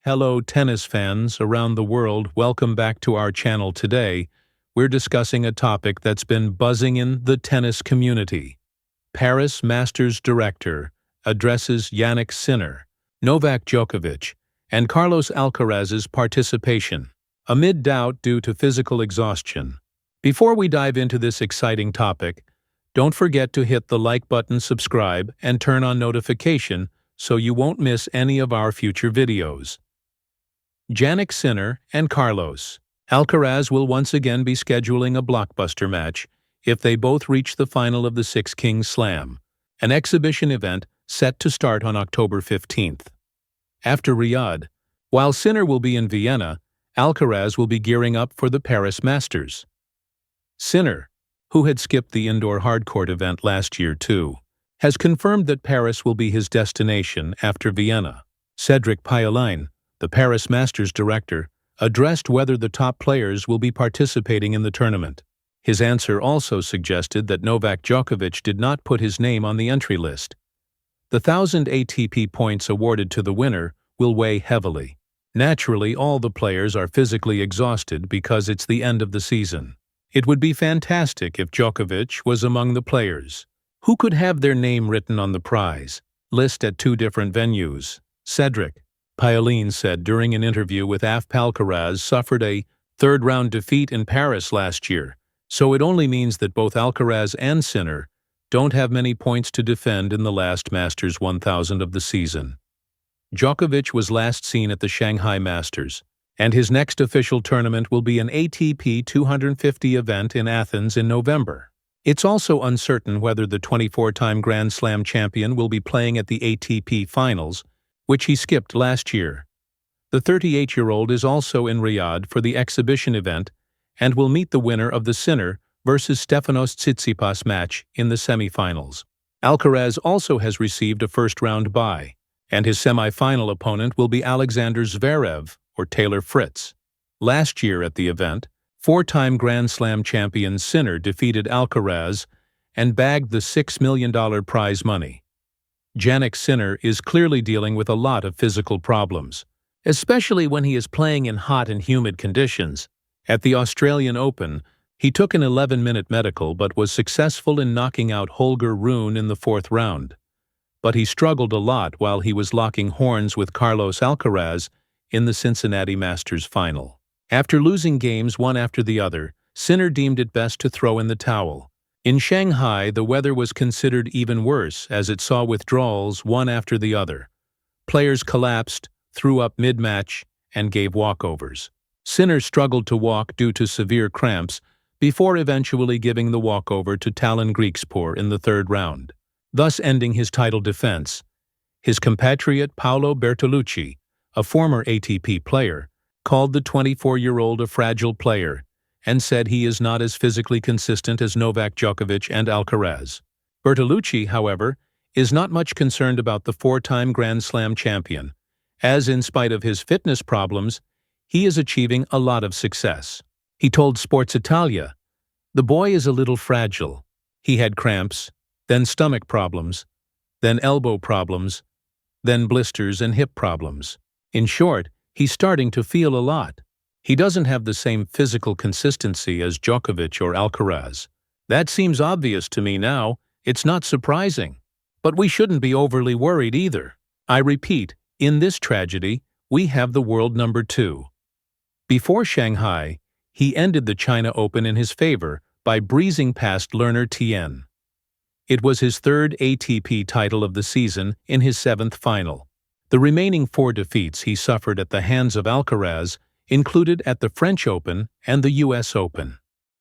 Hello tennis fans around the world, welcome back to our channel. Today, we're discussing a topic that's been buzzing in the tennis community. Paris Masters director addresses Jannik Sinner, Novak Djokovic, and Carlos Alcaraz's participation, amid doubt due to physical exhaustion. Before we dive into this exciting topic, don't forget to hit the like button, subscribe, and turn on notification so you won't miss any of our future videos. Jannik Sinner and Carlos Alcaraz will once again be scheduling a blockbuster match if they both reach the final of the Six Kings Slam, an exhibition event set to start on October 15th. After Riyadh, while Sinner will be in Vienna, Alcaraz will be gearing up for the Paris Masters. Sinner, who had skipped the indoor hardcourt event last year too, has confirmed that Paris will be his destination after Vienna. Cédric Payet, the Paris Masters director, addressed whether the top players will be participating in the tournament. His answer also suggested that Novak Djokovic did not put his name on the entry list. The 1,000 ATP points awarded to the winner will weigh heavily. Naturally, all the players are physically exhausted because it's the end of the season. It would be fantastic if Djokovic was among the players who could have their name written on the prize list at two different venues. Cédric Payet said during an interview with Alcaraz suffered a third-round defeat in Paris last year, so it only means that both Alcaraz and Sinner don't have many points to defend in the last Masters 1000 of the season. Djokovic was last seen at the Shanghai Masters, and his next official tournament will be an ATP 250 event in Athens in November. It's also uncertain whether the 24-time Grand Slam champion will be playing at the ATP Finals, which he skipped last year. The 38-year-old is also in Riyadh for the exhibition event and will meet the winner of the Sinner versus Stefanos Tsitsipas match in the semifinals. Alcaraz also has received a first-round bye, and his semifinal opponent will be Alexander Zverev or Taylor Fritz. Last year at the event, four-time Grand Slam champion Sinner defeated Alcaraz and bagged the $6 million prize money. Jannik Sinner is clearly dealing with a lot of physical problems, especially when he is playing in hot and humid conditions. At the Australian Open, he took an 11-minute medical but was successful in knocking out Holger Rune in the fourth round. But he struggled a lot while he was locking horns with Carlos Alcaraz in the Cincinnati Masters final. After losing games one after the other, Sinner deemed it best to throw in the towel. In Shanghai, the weather was considered even worse as it saw withdrawals one after the other. Players collapsed, threw up mid-match, and gave walkovers. Sinner struggled to walk due to severe cramps before eventually giving the walkover to Tallon Griekspoor in the third round, thus ending his title defense. His compatriot Paolo Bertolucci, a former ATP player, called the 24-year-old a fragile player and said he is not as physically consistent as Novak Djokovic and Alcaraz. Bertolucci, however, is not much concerned about the four-time Grand Slam champion, as in spite of his fitness problems, he is achieving a lot of success. He told Sports Italia, "The boy is a little fragile. He had cramps, then stomach problems, then elbow problems, then blisters and hip problems. In short, he's starting to feel a lot. He doesn't have the same physical consistency as Djokovic or Alcaraz. That seems obvious to me now. It's not surprising. But we shouldn't be overly worried either. I repeat, in this tragedy, we have the world number 2. Before Shanghai, he ended the China Open in his favor by breezing past Lerner Tien. It was his third ATP title of the season in his 7th final. The remaining 4 defeats he suffered at the hands of Alcaraz included at the French Open and the US Open.